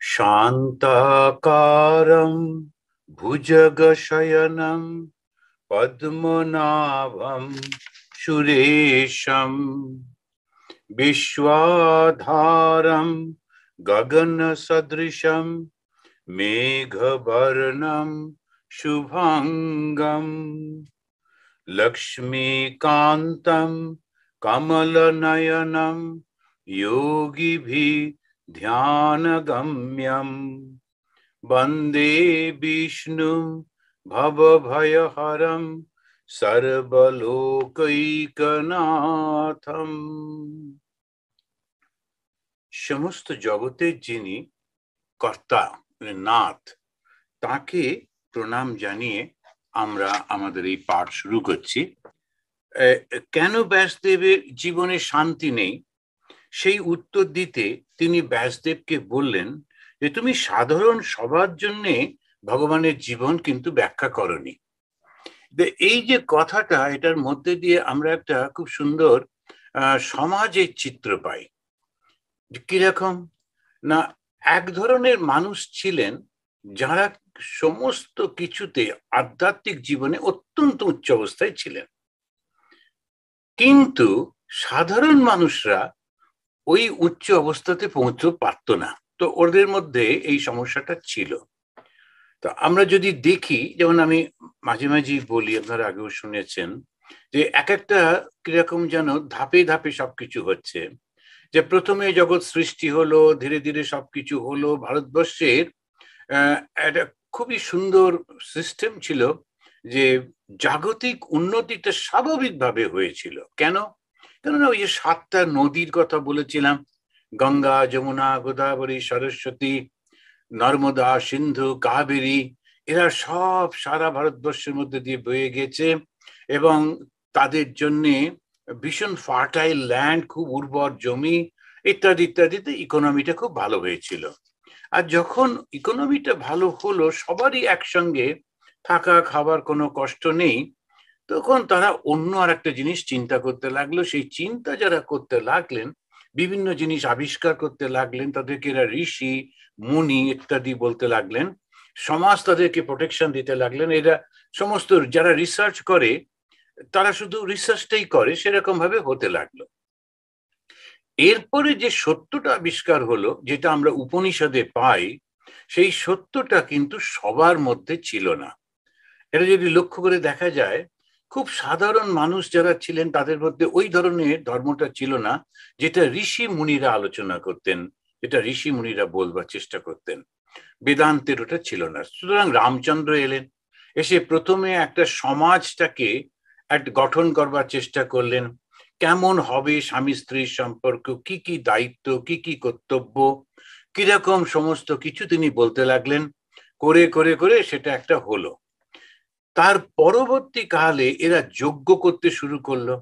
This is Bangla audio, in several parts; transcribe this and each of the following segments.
शान्ताकारं भुजगशयनं पद्मनाभं सुरेशं विश्वाधारं गगनसदृशं मेघवर्णं शुभांगं लक्ष्मीकान्तं कमलनयनं योगिभिः ध्यानगम्यं वन्दे विष्णुं भवभयहरं सर्वलोकैकनाथं। সমস্ত জগতের যিনি কর্তা নাথ, তাকে প্রণাম জানিয়ে আমরা আমাদের এই পাঠ শুরু করছি। কেন ব্যাসদেবের জীবনে শান্তি নেই সেই উত্তর দিতে তিনি ব্যাসদেবকে বললেন যে তুমি সাধারণ সবার জন্য ভগবানের জীবন কিন্তু ব্যাখ্যা করনি। এই যে কথাটা, এটার মধ্যে দিয়ে আমরা একটা খুব সুন্দর সমাজের চিত্র পাই। কিরকম না, এক ধরনের মানুষ ছিলেন যারা সমস্ত কিছুতে আধ্যাত্মিক জীবনে অত্যন্ত উচ্চ অবস্থায় ছিলেন, কিন্তু সাধারণ মানুষরা ওই উচ্চ অবস্থাতে পৌঁছতে পারত না। তো ওদের মধ্যে এই সমস্যাটা ছিল। তো আমরা যদি দেখি, যেমন আমি মাঝে মাঝে বলি, আপনারা আগেও শুনেছেন, যে এক একটা কিরকম যেন ধাপে ধাপে সবকিছু হচ্ছে। যে প্রথমে জগৎ সৃষ্টি হলো, ধীরে ধীরে সবকিছু হলো। ভারতবর্ষের একটা খুবই সুন্দর সিস্টেম ছিল যে জাগতিক উন্নতিটা স্বাভাবিকভাবে হয়েছিল। কেননা ওই যে 7টা নদীর কথা বলেছিলাম, গঙ্গা, যমুনা, গোদাবরী, সরস্বতী, নর্মদা, সিন্ধু, কাবেরী, এরা সব সারা ভারতবর্ষের মধ্যে দিয়ে বয়ে গেছে এবং তাদের জন্যে ভীষণ ফার্টাইল ল্যান্ড, খুব উর্বর জমি, ইত্যাদি ইত্যাদিতে ইকোনমিটা খুব ভালো হয়েছিল। আর যখন ইকোনমিটা ভালো হলো, সবারই একসঙ্গে থাকা খাবার কোনো কষ্ট নেই, তখন তারা অন্য আর একটা জিনিস চিন্তা করতে লাগলো। সেই চিন্তা যারা করতে লাগলেন, বিভিন্ন জিনিস আবিষ্কার করতে লাগলেন, তাদেরকে এরা ঋষি মুনি ইত্যাদি বলতে লাগলেন। সমাজ তাদেরকে প্রোটেকশন দিতে লাগলেন। এরা সমস্ত যারা রিসার্চ করে, তারা শুধু রিসার্চটাই করে, সেরকম ভাবে হতে লাগলো। এরপরে যে সত্যটা আবিষ্কার হলো, যেটা আমরা উপনিষদে পাই, সেই সত্যটা কিন্তু সবার মধ্যে ছিল না। এটা যদি লক্ষ্য করে দেখা যায়, খুব সাধারণ মানুষ যারা ছিলেন তাদের মধ্যে ওই ধরনের ধর্মটা ছিল না যেটা ঋষি মুনিরা আলোচনা করতেন, যেটা ঋষি মুনিরা বলবার চেষ্টা করতেন। বেদান্তের ওটা ছিল না। সুতরাং রামচন্দ্র এলেন, এসে প্রথমে একটা সমাজটাকে গঠন করবার চেষ্টা করলেন। কেমন হবে স্বামী স্ত্রীর সম্পর্ক, কি কি দায়িত্ব, কি কি কর্তব্য, কিরকম সমস্ত কিছু তিনি বলতে লাগলেন। করে করে করে সেটা একটা হলো। তার পরবর্তী কালে এরা যজ্ঞ করতে শুরু করলো।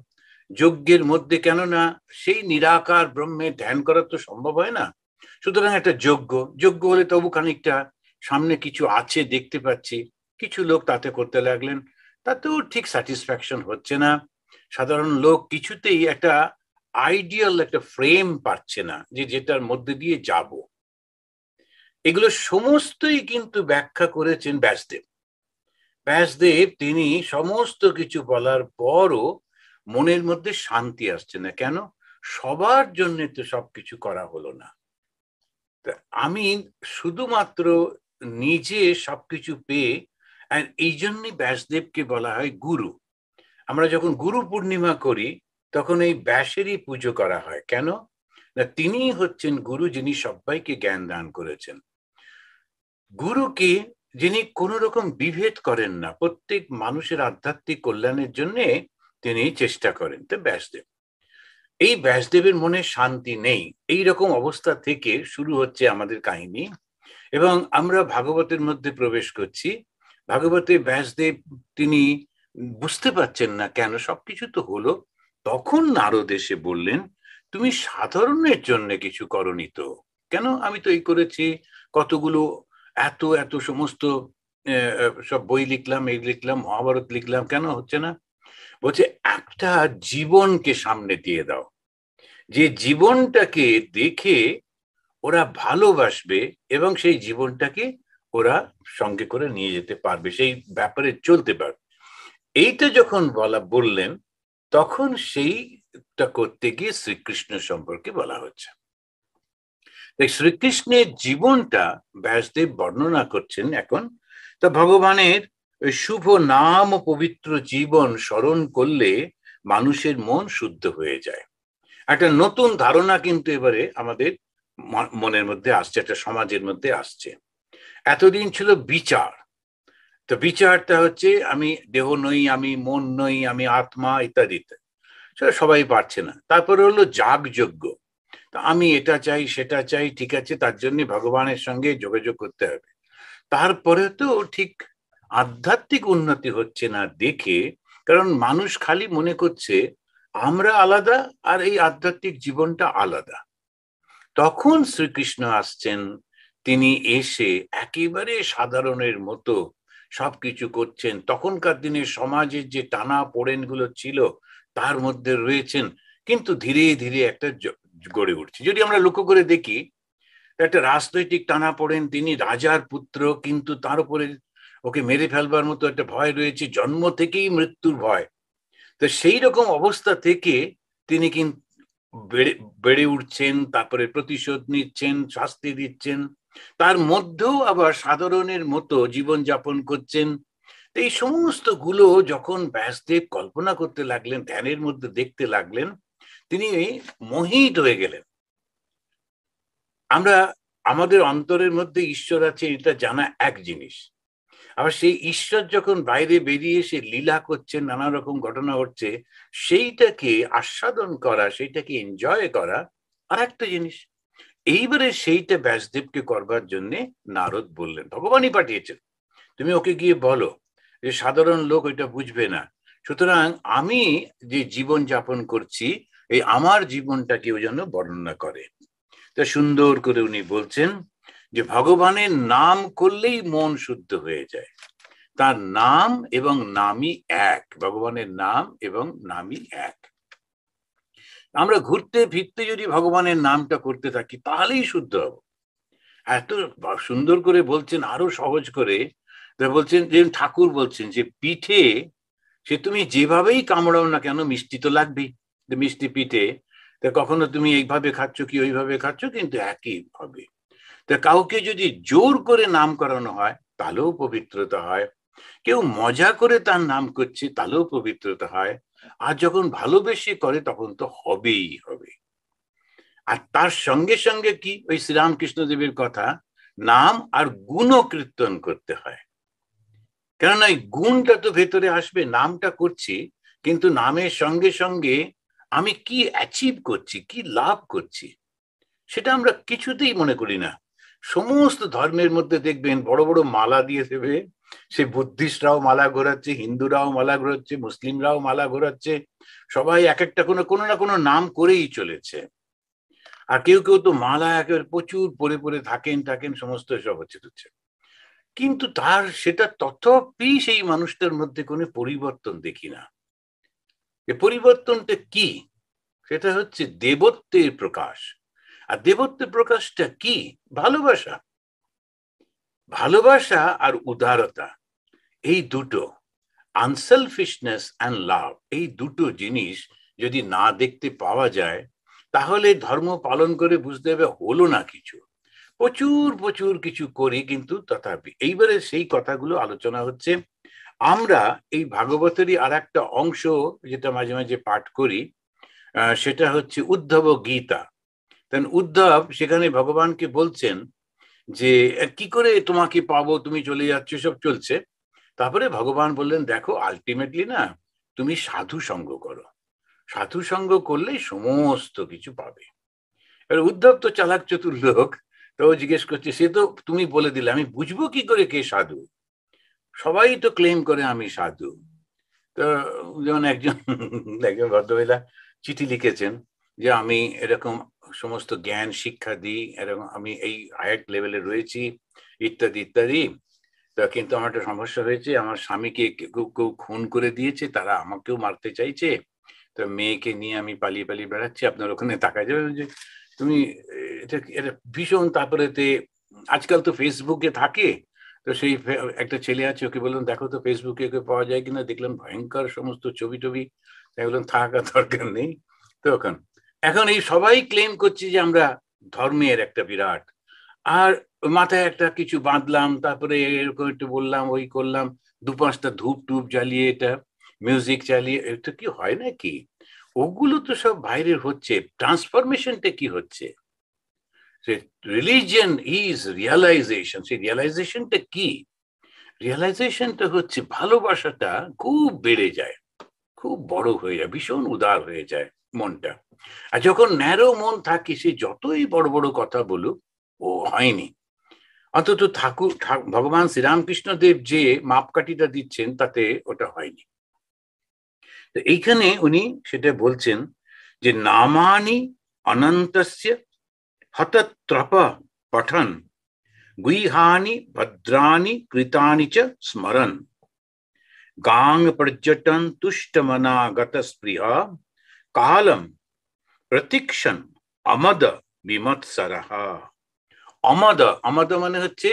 যজ্ঞের মধ্যে, কেননা সেই নিরাকার ব্রহ্মের ধ্যান করা তো সম্ভব হয় না, সুতরাং একটা যজ্ঞ হলে তবু খানিকটা সামনে কিছু আছে দেখতে পাচ্ছি। কিছু লোক তাতে করতে লাগলেন, তাতেও ঠিক স্যাটিসফ্যাকশন হচ্ছে না। সাধারণ লোক কিছুতেই একটা আইডিয়াল একটা ফ্রেম পাচ্ছে না যে যেটার মধ্যে দিয়ে যাব। এগুলো সমস্তই কিন্তু ব্যাখ্যা করেছেন ব্যাসদেব। তিনি সমস্ত কিছু বলার পরও মনের মধ্যে শান্তি আসছে না। কেন? সবার জন্য তো সবকিছু করা হলো না। আমি শুধুমাত্র নিজে সবকিছু পেয়ে, আর এই জন্যই ব্যাসদেবকে বলা হয় গুরু। আমরা যখন গুরু পূর্ণিমা করি, তখন এই ব্যাসেরই পুজো করা হয়। কেন না, তিনি হচ্ছেন গুরু, যিনি সবাইকে জ্ঞান দান করেছেন। গুরুকে যিনি কোনো রকম বিভেদ করেন না, প্রত্যেক মানুষের আধ্যাত্মিক কল্যাণের জন্য তিনি চেষ্টা করেন। তো ব্যাসদেব, এই ব্যাসদেবের মনে শান্তি নেই। এই রকম অবস্থা থেকে শুরু হচ্ছে আমাদের কাহিনী এবং আমরা ভাগবতের মধ্যে প্রবেশ করছি। ভাগবতে ব্যাসদেব তিনি বুঝতে পারছেন না কেন, সবকিছু তো হলো। তখন নারদ এসে বললেন, তুমি সাধারণের জন্য কিছু করনি তো? কেন? আমি তো এই করেছি, কতগুলো এত এত সমস্ত সব বই লিখলাম, এই লিখলাম, মহাভারত লিখলাম, কেন হচ্ছে না? বলছে, একটা জীবনকে সামনে দিয়ে দাও, যে জীবনটাকে দেখে ওরা ভালোবাসবে এবং সেই জীবনটাকে ওরা সঙ্গে করে নিয়ে যেতে পারবে, সেই ব্যাপারে চলতে পারবে। এইটা যখন বললেন, তখন সেইটা করতে গিয়ে শ্রীকৃষ্ণ সম্পর্কে বলা হচ্ছে। শ্রীকৃষ্ণের জীবনটা ব্যাসদেব বর্ণনা করছেন এখন। তা ভগবানের শুভ নাম ও পবিত্র জীবন স্মরণ করলে মানুষের মন শুদ্ধ হয়ে যায়। একটা নতুন ধারণা কিন্তু এবারে আমাদের মনের মধ্যে আসছে, একটা সমাজের মধ্যে আসছে। এতদিন ছিল বিচার, তো বিচারটা হচ্ছে আমি দেহ নই, আমি মন নই, আমি আত্মা ইত্যাদি, সেটা সবাই পারছে না। তারপরে হলো যাগযজ্ঞ, আমি এটা চাই সেটা চাই, ঠিক আছে, তার জন্য ভগবানের সঙ্গে যোগাযোগ করতে হবে। তারপরে তো ঠিক আধ্যাত্মিক উন্নতি হচ্ছে না দেখে, কারণ মানুষ খালি মনে করছে আমরা আলাদা আর এই আধ্যাত্মিক জীবনটা আলাদা। তখন শ্রীকৃষ্ণ আসছেন, তিনি এসে একেবারে সাধারণের মতো সবকিছু করছেন। তখনকার দিনে সমাজের যে টানা পোড়েনগুলো ছিল তার মধ্যে রয়েছেন, কিন্তু ধীরে ধীরে একটা গড়ে উঠছে। যদি আমরা লক্ষ্য করে দেখি, একটা রাজনৈতিক টানা পড়েন, তিনি রাজার পুত্র, কিন্তু তার উপরে ওকে মেরে ফেলবার মতো একটা ভয় রয়েছে, জন্ম থেকেই মৃত্যুর ভয়। তো সেই রকম অবস্থা থেকে তিনি কিন্তু বেড়ে উঠছেন, তারপরে প্রতিশোধ নিচ্ছেন, শাস্তি দিচ্ছেন, তার মধ্যেও আবার সাধারণের মতো জীবন যাপন করছেন। এই সমস্ত গুলো যখন ব্যাসদেব কল্পনা করতে লাগলেন, ধ্যানের মধ্যে দেখতে লাগলেন, তিনি মোহিত হয়ে গেলেন। আমরা আমাদের অন্তরের মধ্যে ঈশ্বর আছে এটা জানা এক জিনিস, আবার সেই ঈশ্বর যখন বাইরে বেরিয়ে এসে লীলা করছেন, নানা রকম ঘটনা ঘটছে, সেইটাকে আস্বাদন করা, সেইটাকে এনজয় করা আর একটা জিনিস। এইবারে সেইটা ব্যাসদেবকে করবার জন্য নারদ বললেন, ভগবানই পাঠিয়েছেন, তুমি ওকে গিয়ে বলো যে সাধারণ লোক ওইটা বুঝবে না, সুতরাং আমি যে জীবন যাপন করছি, এই আমার জীবনটা কেউ যেন বর্ণনা করে। তা সুন্দর করে উনি বলছেন যে ভগবানের নাম করলেই মন শুদ্ধ হয়ে যায়, তার নাম এবং নামই এক, ভগবানের নাম এবং নামই এক। আমরা ঘুরতে ফিরতে যদি ভগবানের নামটা করতে থাকি তাহলেই শুদ্ধ হব। এত সুন্দর করে বলছেন, আরো সহজ করে বলছেন, যে ঠাকুর বলছেন যে পিঠে সে তুমি যেভাবেই কামড়াও না কেন মিষ্টি তো লাগবেই, মিষ্টি পিঠে, তা কখনো তুমি এইভাবে খাচ্ছ কি ওইভাবে খাচ্ছ, কিন্তু একই হবে। তা কাউকে যদি জোর করে নাম করানো হয় তাহলেও পবিত্রতা হয়, কেউ মজা করে তার নাম করছে তাহলেও পবিত্রতা হয়, আর যখন ভালোবেসে করে তখন তো হবেই হবে। আর তার সঙ্গে সঙ্গে কি, ওই শ্রীরামকৃষ্ণদেবের কথা, নাম আর গুণ কীর্তন করতে হয়, কেননা এই গুণটা তো ভেতরে আসবে, নামটা করছি কিন্তু নামের সঙ্গে সঙ্গে আমি কি অ্যাচিভ করছি, কি লাভ করছি, সেটা আমরা কিছুতেই মনে করি না। সমস্ত ধর্মের মধ্যে দেখবেন বড় বড় মালা দিয়ে দেবে, সে বুদ্ধিস্টরাও মালা ঘোরাচ্ছে, হিন্দুরাও মালা ঘোরাচ্ছে, মুসলিমরাও মালা ঘোরাচ্ছে, সবাই এক একটা কোনো না কোনো নাম করেই চলেছে। আর কেউ কেউ তো মালা একেবারে প্রচুর পরে পরে থাকেন সমস্ত সব হচ্ছে। কিন্তু তার সেটা তথাপি সেই মানুষটার মধ্যে কোনো পরিবর্তন দেখি না। এ পরিবর্তনটা কি? সেটা হচ্ছে দেবত্বের প্রকাশ। আর দেবত্বের প্রকাশটা কি? ভালোবাসা। ভালোবাসা আর উদারতা, এই দুটো, আনসেলফিশনেস অ্যান্ড লাভ, এই দুটো জিনিস যদি না দেখতে পাওয়া যায় তাহলে ধর্ম পালন করে বুঝতে হবে হলো না কিছু। প্রচুর প্রচুর কিছু করি কিন্তু তথাপি। এইবারে সেই কথাগুলো আলোচনা হচ্ছে। আমরা এই ভাগবতেরই আর একটা অংশ যেটা মাঝে মাঝে পাঠ করি, সেটা হচ্ছে উদ্ধব গীতা। উদ্ধব সেখানে ভগবানকে বলছেন যে কি করে তোমাকে পাবো, তুমি চলে যাচ্ছ, সব চলছে। তারপরে ভগবান বললেন, দেখো আলটিমেটলি না, তুমি সাধু সঙ্গ করো, সাধু সঙ্গ করলেই সমস্ত কিছু পাবে। এবার উদ্ধব তো চালাক চতুর লোক, তো জিজ্ঞেস করছে, সে তো তুমি বলে দিলে, আমি বুঝবো কি করে কে সাধু, সবাই তো ক্লেম করে আমি সাধু। তো যেমন একজন একজন ভদ্রমহিলা চিঠি লিখেছেন যে আমি এরকম সমস্ত জ্ঞান শিক্ষা দিই, এরকম আমি এই হায়ার লেভেলে রয়েছি ইত্যাদি ইত্যাদি। তা কিন্তু আমার একটা সমস্যা হয়েছে, আমার স্বামীকে কেউ কেউ খুন করে দিয়েছে, তারা আমাকেও মারতে চাইছে, তো মেয়েকে নিয়ে আমি পালিয়ে পালিয়ে বেড়াচ্ছি, আপনার ওখানে থাকা যাবে? যে তুমি এটা এটা ভীষণ। তারপরে আজকাল তো ফেসবুকে থাকে, তো সেই একটা ছেলে আছে, ওকে বললাম দেখো তো ফেসবুকে ওকে পাওয়া যায় কিনা, দেখলাম ভয়ঙ্কর সমস্ত ছবি টবি, তাই বললাম থাকা দরকার নেই। তো এখন এই সবাই ক্লেম করছে যে আমরা ধর্মের একটা বিরাট, আর মাথায় একটা কিছু বাঁধলাম, তারপরে এরকম একটু বললাম, ওই করলাম, 2-5টা ধূপ টুপ জ্বালিয়ে, এটা মিউজিক চালিয়ে, এটা কি হয় নাকি? ওগুলো তো সব বাইরের হচ্ছে। ট্রান্সফরমেশনটা কি হচ্ছে? Religion is realisation. সেই রিয়ালাইজেশনটা কি? রিয়ালাইজেশনটা হচ্ছে ভালোবাসাটা খুব বেড়ে যায়, খুব বড় হয়ে যায়, ভীষণ উদার হয়ে যায় মনটা। আর যখন ন্যারো মন থাকে, সে যতই বড় বড় কথা বলুক, ও হয়নি। অন্তত ভগবান শ্রীরামকৃষ্ণদেব যে মাপকাঠিটা দিচ্ছেন, তাতে ওটা হয়নি। তো এইখানে উনি সেটা বলছেন যে নামানি অনন্তস্য হতত্রপ পঠন গুইহানি ভদ্রানি কৃতানি চ স্মরন গাং পর্যটন তুষ্টমনাগত স্পৃহা কালম প্রতীক্ষণ অমদ বিমৎসরহ। অমদ, অমদ মানে হচ্ছে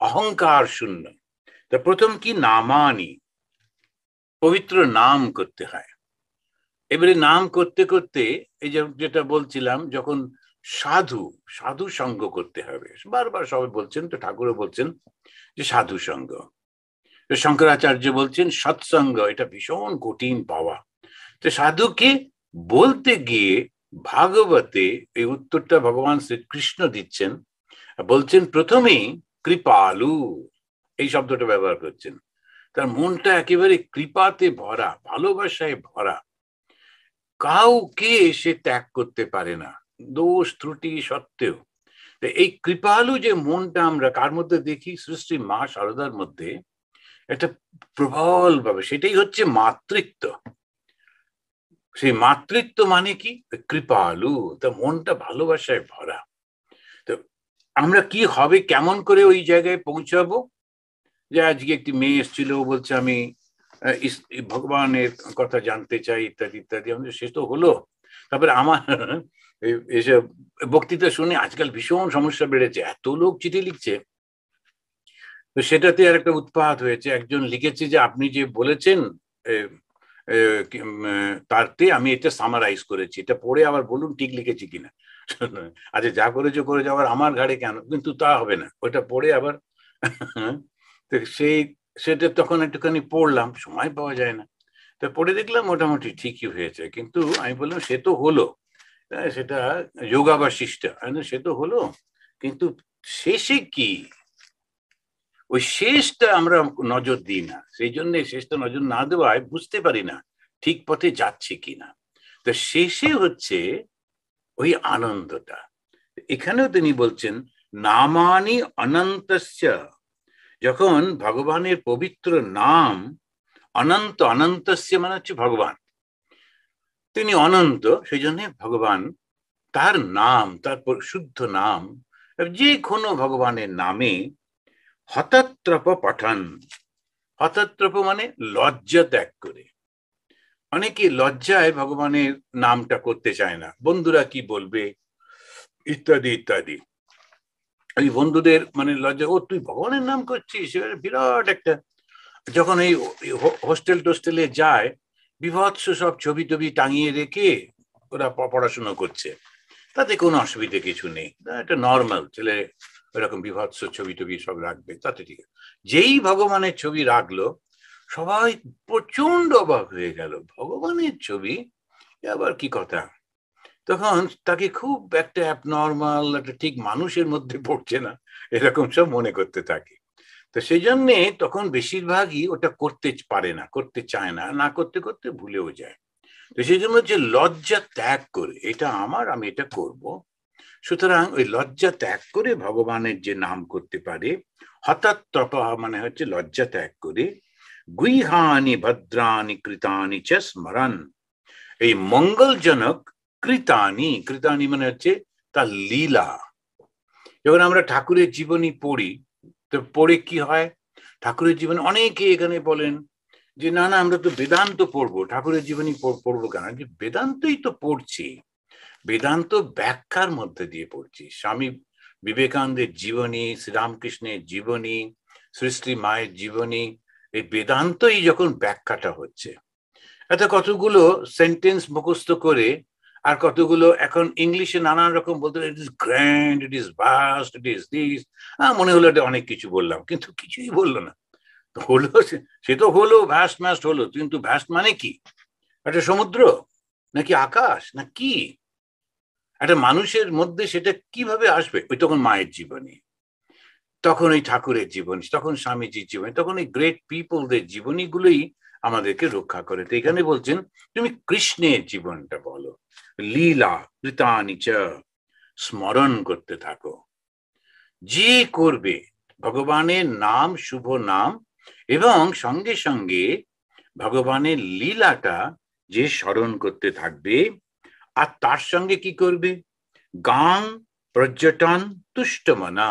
অহংকার শূন্য। তা প্রথম কি? নামানি, পবিত্র নাম করতে হয়। এবারে নাম করতে করতে এই যেটা বলছিলাম, যখন সাধু সাধু সঙ্গ করতে হবে, বারবার সবাই বলছেন, তো ঠাকুরও বলছেন যে সাধু সঙ্গ। শঙ্করাচার্য বলছেন সৎসঙ্গ, এটা ভীষণ কঠিন পাওয়া। তো সাধুকে বলতে গিয়ে ভাগবতে এই উত্তরটা ভগবান শ্রীকৃষ্ণ দিচ্ছেন, বলছেন প্রথমেই কৃপালু, এই শব্দটা ব্যবহার করছেন। তার মনটা একেবারে কৃপাতে ভরা, ভালোবাসায় ভরা, কাউকে সে ত্যাগ করতে পারে না, দোষ ত্রুটি সত্ত্বেও। এই কৃপালু যে মনটা আমরা কার মধ্যে দেখি? সৃষ্টি মা শারদার মধ্যে একটা প্রবল ভাবে, সেটাই হচ্ছে মাতৃত্ব। সেই মাতৃত্ব মানে কি? কৃপালু, তা মনটা ভালোবাসায় ভরা। তো আমরা কি হবে, কেমন করে ওই জায়গায় পৌঁছাবো? যে আজকে একটি মেয়ে এসেছিল, বলছে আমি ভগবানের কথা জানতে চাই, ইত্যাদি ইত্যাদি। সে তো হলো। তারপরে আমার এসব বক্তৃতা শুনে আজকাল ভীষণ সমস্যা বেড়েছে, এত লোক চিঠি লিখছে। তো সেটাতে আর একটা উৎপাত হয়েছে। একজন লিখেছে যে আপনি যে বলেছেন তারতে আমি এটা সামারাইজ করেছি, এটা পড়ে আবার বলুন ঠিক লিখেছি কিনা। আচ্ছা, যা করেছো করে যাওয়ার আমার ঘাড়ে কেন? কিন্তু তা হবে না, ওটা পড়ে আবার তো সেটা তখন একটুখানি পড়লাম, সময় পাওয়া যায় না। তো পড়ে দেখলাম মোটামুটি ঠিকই হয়েছে। কিন্তু আমি বললাম সে তো হলো, সেটা যোগা বাশিষ্ঠ, সে তো হলো, কিন্তু শেষে কি? ওই শেষটা আমরা নজর দিই না, সেই জন্য শেষটা নজর না দেওয়ায় বুঝতে পারি না ঠিক পথে যাচ্ছে কিনা। তো শেষে হচ্ছে ওই আনন্দটা। এখানেও তিনি বলছেন নামানি অনন্তস্য, যখন ভগবানের পবিত্র নাম, অনন্ত, অনন্তস্য মানে হচ্ছে ভগবান, তিনি অনন্ত, সেই জন্য ভগবান, তার নাম, তার শুদ্ধ নাম, যে কোনো ভগবানের নামে হতত্রপ পঠন, হতত্রপ মানে লজ্জা ত্যাগ করে। অনেকে লজ্জায় ভগবানের নামটা করতে চায় না, বন্ধুরা কি বলবে ইত্যাদি ইত্যাদি। এই বন্ধুদের মানে লজ্জা, ও তুই ভগবানের নাম করছিস, বিরাট একটা। যখন এই হোস্টেল টোস্টেলে যায়, বিভৎস সব ছবি টবি টাঙিয়ে রেখে ওরা পড়াশুনো করছে, তাতে কোনো অসুবিধে কিছু নেই, একটা নর্মাল ছেলে ওরকম বিভৎস ছবি টবি সব রাখবে, তাতে ঠিক আছে। যেই ভগবানের ছবি রাখলো, সবাই প্রচন্ড অবাক হয়ে গেল, ভগবানের ছবি, আবার কি কথা। তখন তাকে খুব একটা অ্যাবনর্মাল, একটা ঠিক মানুষের মধ্যে পড়ছে না, এরকম সব মনে করতে থাকে। তো সেই জন্যে তখন বেশিরভাগই ওটা করতে পারে না, করতে চায় না, না করতে করতে ভুলেও যায়। তো সেই জন্য যে লজ্জা ত্যাগ করে, এটা আমার, আমি এটা করব। সুতরাং ওই লজ্জা ত্যাগ করে ভগবানের যে নাম করতে পারে, হঠাৎ তপহ মানে হচ্ছে লজ্জা ত্যাগ করে, গুইহানি ভদ্রানি কৃতানি চ স্মরণ, এই মঙ্গলজনক কৃতানি, কৃতানি মানে হচ্ছে তার লীলা। যখন আমরা ঠাকুরের জীবনী পড়ি, তো পড়ে কি হয়, ঠাকুরের জীবনী, অনেকে এখানে বলেন যে না না আমরা তো বেদান্ত পড়বো, ঠাকুরের জীবনী পড়বো কেন? যে বেদান্তই তো পড়ছি, বেদান্ত ব্যাখ্যার মধ্যে দিয়ে পড়ছি। স্বামী বিবেকানন্দের জীবনী, শ্রীরামকৃষ্ণের জীবনী, শ্রী মায়ের জীবনী, এই বেদান্তই যখন ব্যাখ্যাটা হচ্ছে, এত কতগুলো সেন্টেন্স মুখস্থ করে আর কতগুলো এখন ইংলিশে নানান রকম বলতে, it is grand, it is vast, it is this, মনে হলো এটা অনেক কিছু বললাম, কিন্তু কিছুই বললো না। হলো সে তো হলো, ভ্যাস্ট ম্যাস্ট হলো, কিন্তু ভ্যাস্ট মানে কি? একটা সমুদ্র নাকি আকাশ না কি? একটা মানুষের মধ্যে সেটা কিভাবে আসবে? ওই তখন মায়ের জীবনী, তখন ওই ঠাকুরের জীবনী, তখন স্বামীজির জীবনী, তখন এই গ্রেট পিপলদের জীবনীগুলোই আমাদেরকে রক্ষা করে। তো এখানে বলছেন তুমি কৃষ্ণের জীবনটা বলো, লীলা কৃতানি চ, স্মরণ করতে থাকো। যে করবে ভগবানের নাম, শুভ নাম, এবং সঙ্গে সঙ্গে ভগবানের লীলাটা যে স্মরণ করতে থাকবে, আর তার সঙ্গে কি করবে? গাং পর্যটন তুষ্টমনা।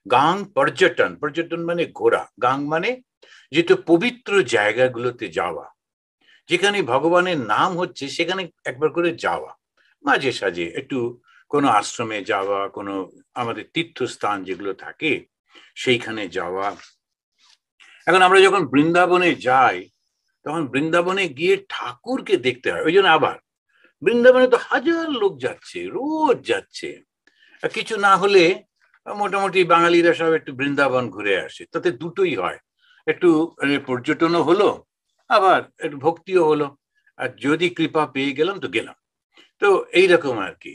গাং পর্যটন, পর্যটন মানে ঘোরা, গাং মানে যেটা পবিত্র জায়গাগুলোতে যাওয়া, যেখানে ভগবানের নাম হচ্ছে সেখানে একবার করে যাওয়া, মাঝে সাঝে একটু কোনো আশ্রমে যাওয়া, কোনো আমাদের তীর্থস্থান যেগুলো থাকে সেইখানে যাওয়া। এখন আমরা যখন বৃন্দাবনে যাই, তখন বৃন্দাবনে গিয়ে ঠাকুরকে দেখতে হয়। ওই জন্য আবার বৃন্দাবনে তো হাজার লোক যাচ্ছে, রোজ যাচ্ছে। কিছু না হলে মোটামুটি বাঙালিরা সব একটু বৃন্দাবন ঘুরে আসে, তাতে দুটোই হয়, একটু পর্যটনও হলো, আবার একটু ভক্তিও হলো, আর যদি কৃপা পেয়ে গেলাম তো গেলাম। তো এইরকম আর কি।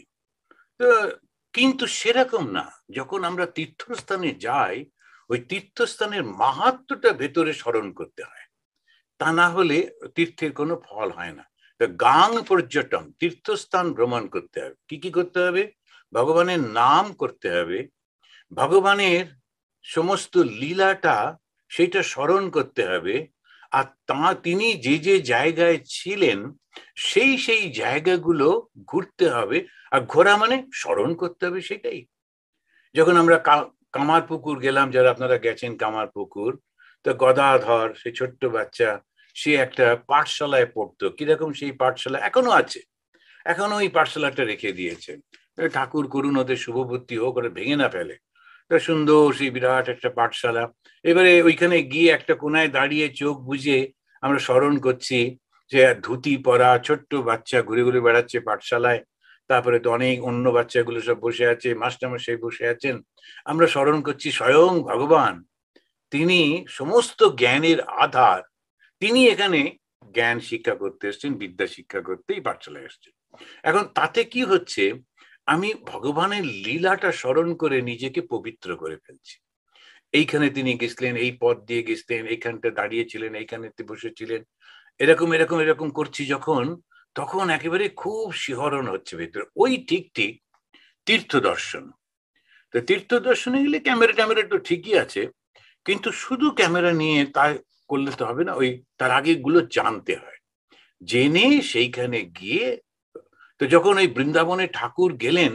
তো কিন্তু সেরকম না, যখন আমরা তীর্থস্থানে যাই, ওই তীর্থস্থানের মাহাত্ম্যটা ভেতরে স্মরণ করতে হয়, তা না হলে তীর্থের কোনো ফল হয় না। গাং পর্যটন, তীর্থস্থান ভ্রমণ করতে হবে। কি কি করতে হবে? ভগবানের নাম করতে হবে, ভগবানের সমস্ত লীলাটা সেটা স্মরণ করতে হবে, আর তিনি যে যে জায়গায় ছিলেন সেই সেই জায়গাগুলো ঘুরতে হবে। আর ঘোরা মানে স্মরণ করতে হবে, সেটাই। যখন আমরা কামারপুকুর গেলাম, যারা আপনারা গেছেন কামারপুকুর, তো গদাধর সেই ছোট্ট বাচ্চা, সে একটা পাঠশালায় পড়তো। কিরকম সেই পাঠশালা এখনো আছে, এখনো ওই পাঠশালাটা রেখে দিয়েছে। ঠাকুর করুন ওদের শুভবুদ্ধি হোক, ওরা ভেঙে না ফেলে। সুন্দর সেই বিরাট একটা পাঠশালা। এবারে ওইখানে গিয়ে একটা কোনায় দাঁড়িয়ে চোখ বুঝে আমরা স্মরণ করছি যে ধুতি পরা ছোট্ট বাচ্চা ঘুরে ঘুরে বেড়াচ্ছে পাঠশালায়, তারপরে তো অনেক অন্য বাচ্চাগুলো সব বসে আছে, মাস্টারমশাই বসে আছেন। আমরা স্মরণ করছি স্বয়ং ভগবান, তিনি সমস্ত জ্ঞানের আধার, তিনি এখানে জ্ঞান শিক্ষা করতে এসছেন, বিদ্যা শিক্ষা করতেই পাঠশালায় এসছেন। এখন তাতে কি হচ্ছে? আমি ভগবানের লীলাটা স্মরণ করে নিজেকে পবিত্র করে ফেলছি। এইখানে তিনি গেছিলেন, এই পথ দিয়ে গেছিলেন, এইখানটা দাঁড়িয়েছিলেন, এইখানেতে বসেছিলেন, এরকম এরকম এরকম করছি যখন, তখন একেবারে খুব শিহরণ হচ্ছে ভেতরে। ওই ঠিক ঠিক তীর্থ দর্শন। তো তীর্থ দর্শনে গেলে ক্যামেরা ট্যামেরা তো ঠিকই আছে, কিন্তু শুধু ক্যামেরা নিয়ে তা করলে তো হবে না, ওই তার আগে গুলো জানতে হয়, জেনে সেইখানে গিয়ে। তো যখন ওই বৃন্দাবনে ঠাকুর গেলেন,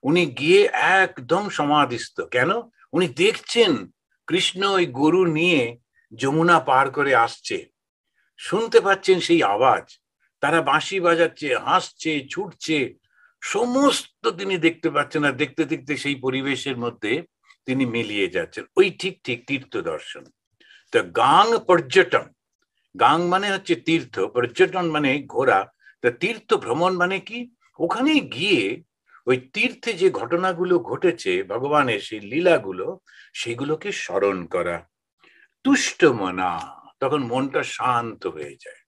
উনি গিয়ে একদম সমাধিস্থ। কেন? উনি দেখছেন কৃষ্ণ ওই গরু নিয়ে যমুনা পার করে আসছে, শুনতে পাচ্ছেন সেই আওয়াজ, তারা বাঁশি বাজাচ্ছে, হাসছে, ছুটছে, সমস্ত তিনি দেখতে পাচ্ছেন। আর দেখতে দেখতে সেই পরিবেশের মধ্যে তিনি মিলিয়ে যাচ্ছেন। ওই ঠিক ঠিক তীর্থ দর্শন। তো গাং পর্যটন, গাং মানে হচ্ছে তীর্থ, পর্যটন মানে ঘোরা। তা তীর্থ ভ্রমণ মানে কি? ওখানে গিয়ে ওই তীর্থে যে ঘটনাগুলো ঘটেছে, ভগবানের সেই লীলাগুলো, সেগুলোকে স্মরণ করা। তুষ্ট মনা, তখন মনটা শান্ত হয়ে যায়।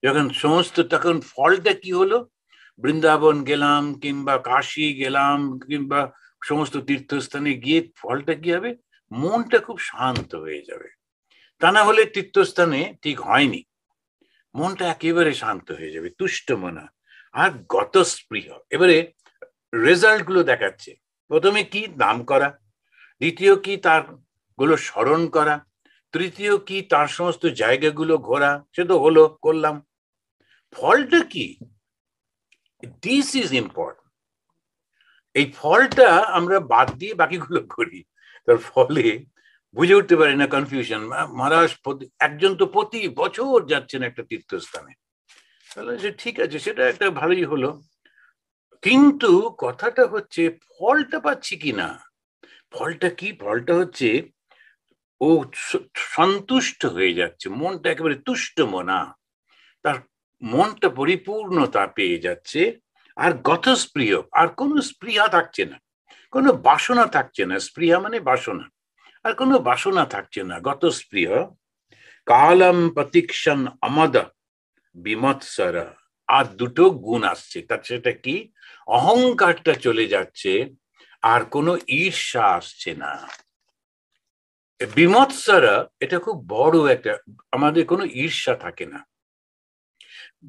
যখন সমস্ত, তখন ফলটা কি হলো? বৃন্দাবন গেলাম কিংবা কাশী গেলাম কিংবা সমস্ত তীর্থস্থানে গিয়ে ফলটা কি হবে? মনটা খুব শান্ত হয়ে যাবে। তা না হলে তীর্থস্থানে ঠিক হয়নি, মনটা একেবারে শান্ত হয়ে যাবে, তুষ্ট মনা। আর গতস্পৃহ, এবারে রেজাল্ট গুলো দেখাচ্ছে। প্রথমে কি? নাম করা। দ্বিতীয় কি? তার গুলো স্মরণ করা। তৃতীয় কি? তার সমস্ত জায়গাগুলো ঘোরা। সে তো হলো, করলাম। ফলটা কি? This is important. এই ফলটা আমরা বাদ দিয়ে বাকিগুলো করি, তার ফলে বুঝে উঠতে পারি না, কনফিউশন। মহারাজ একজন তো প্রতি বছর যাচ্ছেন একটা তীর্থস্থানে, তাহলে যে ঠিক আছে, সেটা একটা ভালোই হলো। কিন্তু কথাটা হচ্ছে ফলটা পাচ্ছি কিনা। ফলটা কি? ফলটা হচ্ছে ও সন্তুষ্ট হয়ে যাচ্ছে, মনটা একেবারে তুষ্ট মনা, তার মনটা পরিপূর্ণতা পেয়ে যাচ্ছে। আর গতস্পৃহ, আর কোনো স্পৃহা থাকছে না, কোনো বাসনা থাকছে না। স্পৃহা মানে বাসনা, আর কোনো বাসনা থাকছে না, গতস্পৃহ। কালম প্রতীক্ষণ অমদ বিমৎসর। আর দুটো গুণ আসছে, তার সেটা কি? অহংকারটা চলে যাচ্ছে, আর কোনো ঈর্ষা আসছে না। বিমৎসরা, এটা খুব বড় একটা, আমাদের কোনো ঈর্ষা থাকে না।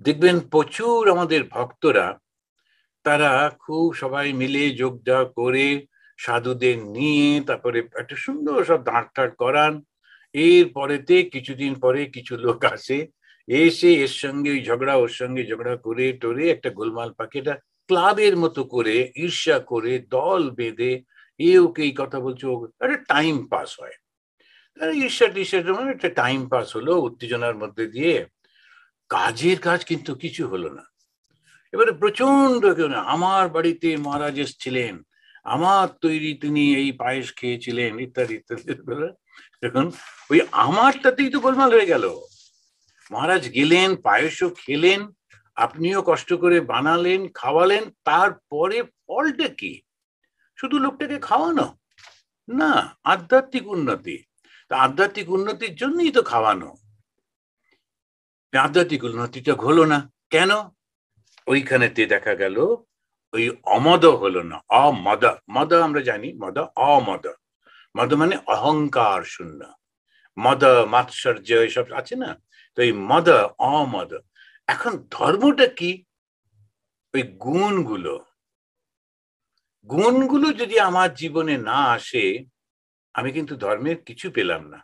দেখবেন প্রচুর আমাদের ভক্তরা, তারা খুব সবাই মিলে যোগ দেওয়া করে সাধুদের নিয়ে তারপরে একটা সুন্দর সব দাঁড় টাড় করান। এর পরেতে কিছুদিন পরে কিছু লোক আসে, এসে এর সঙ্গে ওই ঝগড়া, ওর সঙ্গে ঝগড়া করে টোরে একটা গোলমাল পাকে, এটা ক্লাবের মতো করে ঈর্ষা করে দল বেঁধে এ ওকে এই কথা বলছে, একটা টাইম পাস হয়। ঈর্ষা টির্ষার মানে একটা টাইম পাস হলো উত্তেজনার মধ্যে দিয়ে, কাজের কাজ কিন্তু কিছু হলো না। এবারে প্রচন্ড, আমার বাড়িতে মহারাজ এসেছিলেন, আমার তৈরি তিনি এই পায়েস খেয়েছিলেন, ইত্যাদি ইত্যাদি। এখন ওই আমারটাতেই তো গোলমাল হয়ে গেল। মহারাজ গেলেন, পায়েসও খেলেন, আপনিও কষ্ট করে বানালেন, খাওয়ালেন, তারপরে ফলটা কি? শুধু লোকটাকে খাওয়ানো না, আধ্যাত্মিক উন্নতি। তা আধ্যাত্মিক উন্নতির জন্যই তো খাওয়ানো। আধ্যাত্মিক উন্নতিটা হলো না কেন? ওইখানেতে দেখা গেল ওই অমদ হলো না, অমদ। মদ আমরা জানি, মদ অমদ। মদ মানে অহংকার শূন্য, মদ মাৎসর্য এসব আছে না, তো এই মদ অমদ। এখন ধর্মটা কি? ওই গুণগুলো, গুণগুলো যদি আমার জীবনে না আসে, আমি কিন্তু ধর্মের কিছু পেলাম না।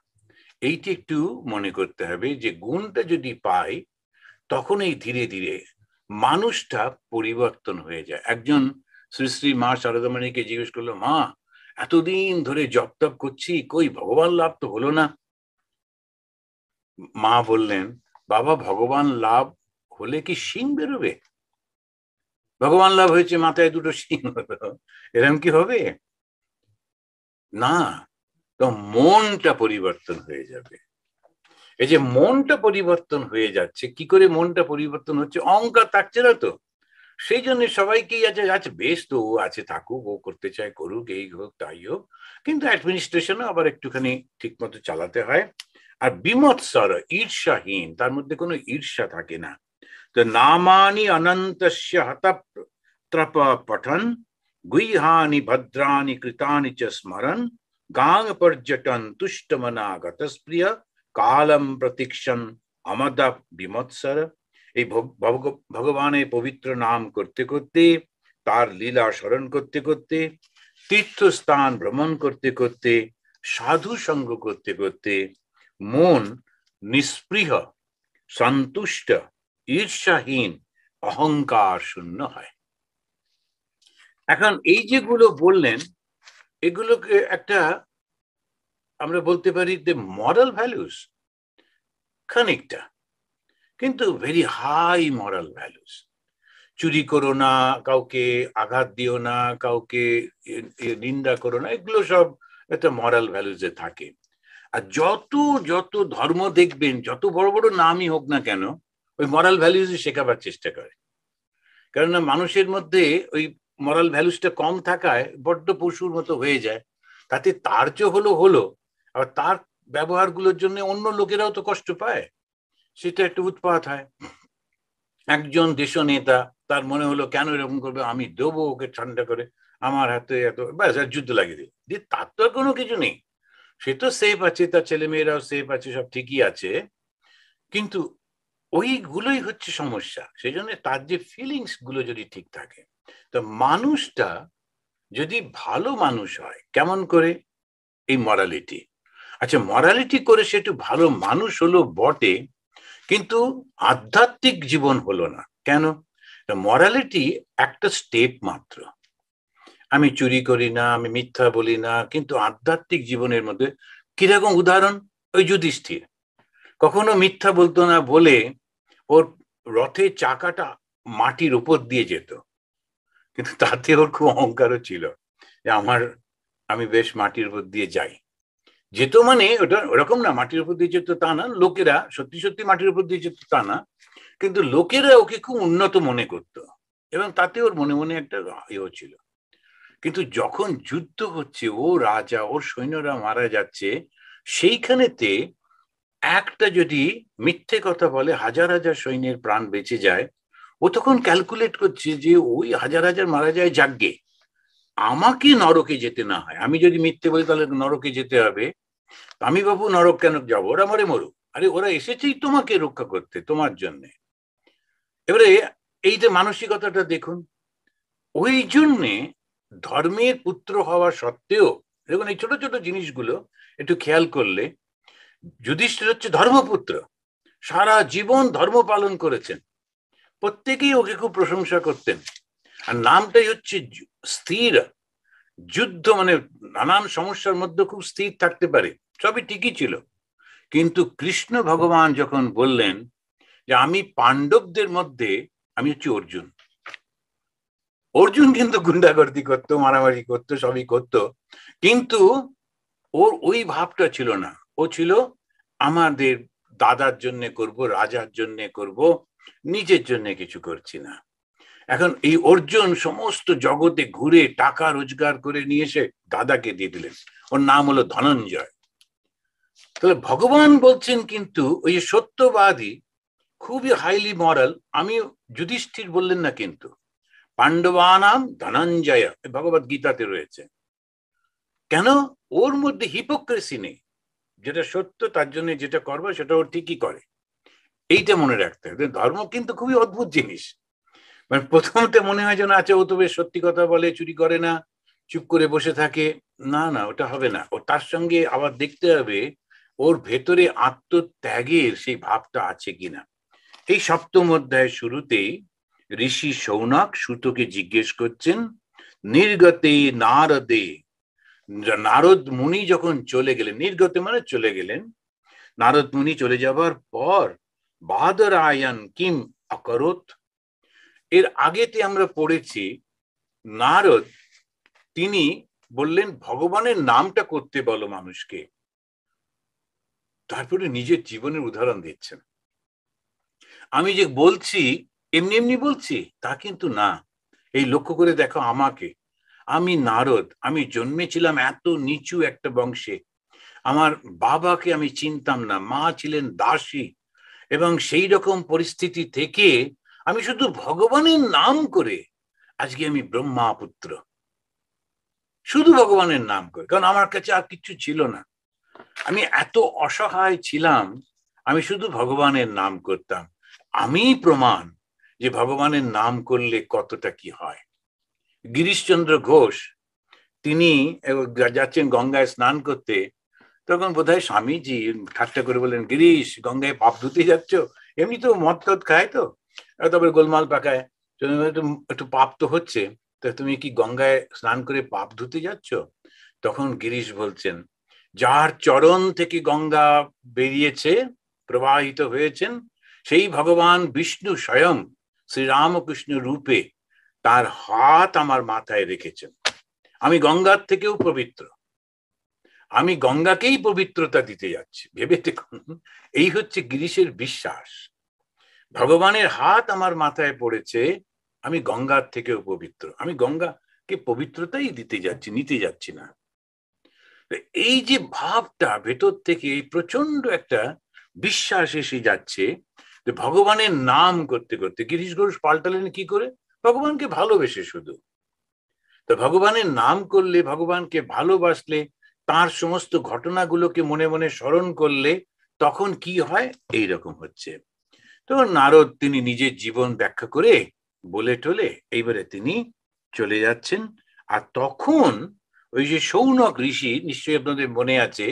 এইটি একটু মনে করতে হবে, যে গুণটা যদি পাই, তখন এই ধীরে ধীরে মানুষটা পরিবর্তন হয়ে যায়। একজন শ্রী শ্রী মা শারদামণিকে জিজ্ঞেস করলো, মা এতদিন ধরে জপ তপ করছি, কই ভগবান লাভ তো হলো না। মা বললেন, বাবা ভগবান লাভ হলে কি শিং বেরোবে? ভগবান লাভ হয়েছে মাথায় দুটো শিং হলো, এরকম কি হবে? না, তো মনটা পরিবর্তন হয়ে যাবে। এই যে মনটা পরিবর্তন হয়ে যাচ্ছে, কি করে মনটা পরিবর্তন হচ্ছে? অহংকার থাকছে না তো, সেই জন্য সবাইকেই আছে, আচ্ছা বেশ তো ও আছে, থাকুক, ও করতে চায় করুক, এই হোক তাই হোক, কিন্তু অ্যাডমিনিস্ট্রেশনও আবার একটুখানি ঠিক মতো চালাতে হয়। আর বিমৎসর, ঈর্ষাহীন, তার মধ্যে কোনো ঈর্ষা থাকে না। তো নামানি অনন্তস্য হতত্রপ পঠন গুহ্যানি ভদ্রানি কৃতানি চ স্মরণ গাং পর্যটন তুষ্টমনা গতস্প্রিয় কালম প্রতীক্ষণ অমদ বিমৎসর। এই ভগবানের পবিত্র নাম করতে করতে, তার লীলা স্মরণ করতে করতে, তীর্থস্থান ভ্রমণ করতে করতে, সাধু সঙ্গ করতে করতে মন নিস্পৃহ, সন্তুষ্ট, ঈর্ষাহীন, অহংকার শূন্য হয়। এখন এই যেগুলো বললেন, এগুলোকে একটা আমরা বলতে পারি যে মরাল ভ্যালুস খানিকটা, কিন্তু ভেরি হাই মরাল ভ্যালুস। চুরি করো না, কাউকে আঘাত দিও না, কাউকে নিন্দা করো না, এগুলো সব একটা মরাল ভ্যালুসে থাকে। আর যত যত ধর্ম দেখবেন, যত বড় বড় নামই হোক না কেন, ওই মরাল ভ্যালুসই শেখাবার চেষ্টা করে। কেননা মানুষের মধ্যে ওই মরাল ভ্যালুসটা কম থাকায় বড্ড পশুর মতো হয়ে যায়। তাতে তার যে হলো হলো, আর তার ব্যবহারগুলোর জন্য অন্য লোকেরাও তো কষ্ট পায়, সেটা একটু উৎপাত হয়। একজন দেশনেতা, তার মনে হলো কেন এরকম করবে, আমি দেবো ওকে ঠান্ডা করে, আমার হাতে এত, ব্যাস যুদ্ধ লাগিয়ে দিই, দিয়ে তার তো আর কোনো কিছু নেই, সে তো সেফ আছে, তার ছেলে মেয়েরাও সেফ আছে, সব ঠিকই আছে, কিন্তু ওইগুলোই হচ্ছে সমস্যা। সেই জন্য তার যে ফিলিংস গুলো যদি ঠিক থাকে, তো মানুষটা যদি ভালো মানুষ হয়, কেমন করে? এই মরালিটি, আচ্ছা মরালিটি করে সে একটু ভালো মানুষ হলো বটে, কিন্তু আধ্যাত্মিক জীবন হলো না কেন? মরালিটি একটা স্টেপ মাত্র। আমি চুরি করি না, আমি মিথ্যা বলি না, কিন্তু আধ্যাত্মিক জীবনের মধ্যে কিরকম উদাহরণ, ওই যুধিষ্ঠির কখনো মিথ্যা বলতো না বলে ওর রথের চাকাটা মাটির উপর দিয়ে যেত, কিন্তু তাতে ওর খুব অহংকারও ছিল যে আমি বেশ মাটির উপর দিয়ে যাই। যেত মানে ওটা ওরকম না মাটির উপর দিয়ে যেত তা না, লোকেরা সত্যি সত্যি মাটির উপর দিয়ে যেত তা না, কিন্তু লোকেরা ওকে খুব উন্নত মনে করত এবং তাতে ওর মনে মনে একটা ইয়ে ছিল। কিন্তু যখন যুদ্ধ হচ্ছে, ও রাজা, ওর সৈন্যরা মারা যাচ্ছে, সেইখানেতে একটা যদি মিথ্যে কথা বলে হাজার হাজার সৈন্যের প্রাণ বেঁচে যায়, ও তখন ক্যালকুলেট করছে যে ওই হাজার হাজার মারা যায় যাগ্গে, আমাকে নরকে যেতে না হয়। আমি যদি মিথ্যে বলি তাহলে নরকে যেতে হবে, আমি বাবু নরক কেন যাবো, ওরা মরে মরুক, আরে ওরা এসেছেই তোমাকে রক্ষা করতে, তোমার জন্য। এবারে এই যে মানসিকতাটা দেখুন, ওই জন্যে ধর্মের পুত্র হওয়া সত্ত্বেও, দেখুন এই ছোট ছোট জিনিসগুলো একটু খেয়াল করলে, যুধিষ্ঠির হচ্ছে ধর্মপুত্র, সারা জীবন ধর্ম পালন করেছেন, প্রত্যেকেই ওকে খুব প্রশংসা করতেন, আর নামটাই হচ্ছে স্থির। যুদ্ধ মানে নানান সমস্যার মধ্যে খুব স্থির থাকতে পারে, সবই ঠিকই ছিল। কিন্তু কৃষ্ণ ভগবান যখন বললেন যে আমি পাণ্ডবদের মধ্যে আমি হচ্ছে অর্জুন, অর্জুন কিন্তু গুন্ডাগর্দি করতো, মারামারি করতো, সবই করতো, কিন্তু ওর ওই ভাবটা ছিল না। ও ছিল আমাদের দাদার জন্য করব, রাজার জন্য করব, নিজের জন্য কিছু করছি না। এখন এই অর্জুন সমস্ত জগতে ঘুরে টাকা রোজগার করে নিয়ে এসে দাদাকে দিয়ে দিলেন, ওর নাম হলো ধনঞ্জয়। তাহলে ভগবান বলছেন কিন্তু ওই যে সত্যবাদী, খুবই হাইলি মরাল, আমি যুধিষ্ঠির বললেন না, কিন্তু পাণ্ডবানাম ধনঞ্জয় ভগবত গীতাতে রয়েছে। কেন? ওর মধ্যে হিপোক্রেসি নেই, যেটা সত্য তার জন্য যেটা করবে সেটা ও ঠিকই করে, এইটা মনে রাখতে হবে। ধর্ম কিন্তু খুবই অদ্ভুত জিনিস, মানে প্রথমতে মনে হয় যেন আচ্ছা ও তো বেশ সত্যি কথা বলে, চুরি করে না, চুপ করে বসে থাকে, না না ওটা হবে না। ও তার সঙ্গে আবার দেখতে হবে ওর ভেতরে আত্মত্যাগের সেই ভাবটা আছে কিনা। এই সপ্তম অধ্যায়ের শুরুতেই ঋষি শৌনক সুতকে জিজ্ঞেস করছেন, নির্গতে নারদে, নারদ মুনি যখন চলে গেলেন, নির্গতে মানে চলে গেলেন, নারদ মুনি চলে যাবার পর বাদরায়ণ কিম অকরোত, এর আগেতে আমরা পড়েছি নারদ তিনি বললেন ভগবানের নামটা করতে বলো মানুষকে, তারপরে নিজের জীবনের উদাহরণ দিচ্ছেন। আমি যে বলছি এমনি এমনি বলছি তা কিন্তু না, এই লক্ষ্য করে দেখো আমাকে, আমি নারদ, আমি জন্মেছিলাম এত নিচু একটা বংশে, আমার বাবাকে আমি চিনতাম না, মা ছিলেন দাসী, এবং সেই রকম পরিস্থিতি থেকে আমি শুধু ভগবানের নাম করে আজকে আমি ব্রহ্মা পুত্র, শুধু ভগবানের নাম করে, কারণ আমার কাছে আর কিছু ছিল না, আমি এত অসহায় ছিলাম, আমি শুধু ভগবানের নাম করতাম। আমি প্রমাণ যে ভগবানের নাম করলে কতটা কি হয়। গিরিশচন্দ্র ঘোষ তিনি যাচ্ছেন গঙ্গায় স্নান করতে, তখন বোধহয় স্বামীজি ঠাট্টা করে বললেন, গিরিশ গঙ্গায় পাপ ধুতে যাচ্ছ? এমনি তো মদ টদ খায়, তো তারপরে গোলমাল পাকায়, একটু একটু পাপ তো হচ্ছে, তা তুমি কি গঙ্গায় স্নান করে পাপ ধুতে যাচ্ছ? তখন গিরিশ বলছেন, যার চরণ থেকে গঙ্গা বেরিয়েছে, প্রবাহিত হয়েছেন, সেই ভগবান বিষ্ণু স্বয়ং শ্রীরামকৃষ্ণ রূপে তার হাত আমার মাথায় রেখেছেন, আমি গঙ্গার থেকেও পবিত্র, আমি গঙ্গাকেই পবিত্রতা দিতে যাচ্ছি। ভেবে দেখুন, এই হচ্ছে গিরিশের বিশ্বাস, ভগবানের হাত আমার মাথায় পড়েছে, আমি গঙ্গার থেকেও পবিত্র, আমি গঙ্গাকে পবিত্রতাই দিতে যাচ্ছি, নিতে যাচ্ছি না। এই যে ভাবটা ভেতর থেকে প্রচন্ড একটা বিশ্বাস এসে যাচ্ছে, যে ভগবানের নাম করতে করতে গিরিশ ঘোষ পাল্টালেন কি করে? ভগবানকে ভালোবেসে শুধু। তো ভগবানের নাম করলে, ভগবানকে ভালোবাসলে, তার সমস্ত ঘটনাগুলোকে মনে মনে স্মরণ করলে তখন কি হয়, এই রকম হচ্ছে। তো নারদ তিনি নিজের জীবন ব্যাখ্যা করে বলে টলে এইবারে তিনি চলে যাচ্ছেন। আর তখন ওই যে শৌনক ঋষি, নিশ্চয়ই আপনাদের মনে আছে,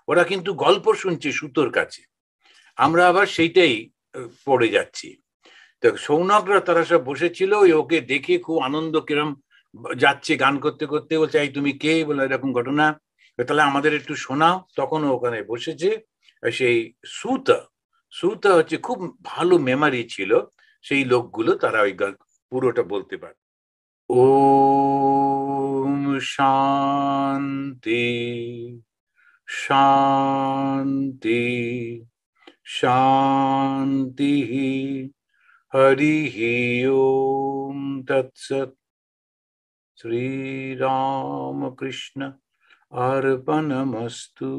ওরা কিন্তু গল্প শুনছে সুতোর কাছে, আমরা আবার সেইটাই পড়ে যাচ্ছি। তো সৌনকরা তারা সব বসেছিল, ওকে দেখে খুব আনন্দ, কিরম যাচ্ছে গান করতে করতে, বলছে এই তুমি কে, বলে এরকম ঘটনা, তাহলে আমাদের একটু শোনাও। তখন ওখানে বসেছে সেই সুতা, সুতা হচ্ছে খুব ভালো মেমারি ছিল সেই লোকগুলো, তারা ওই পুরোটা বলতে পারে। ओम शांति शांति शांति। हरि ओम तत्सत्। श्री राम कृष्ण अर्पणमस्तु।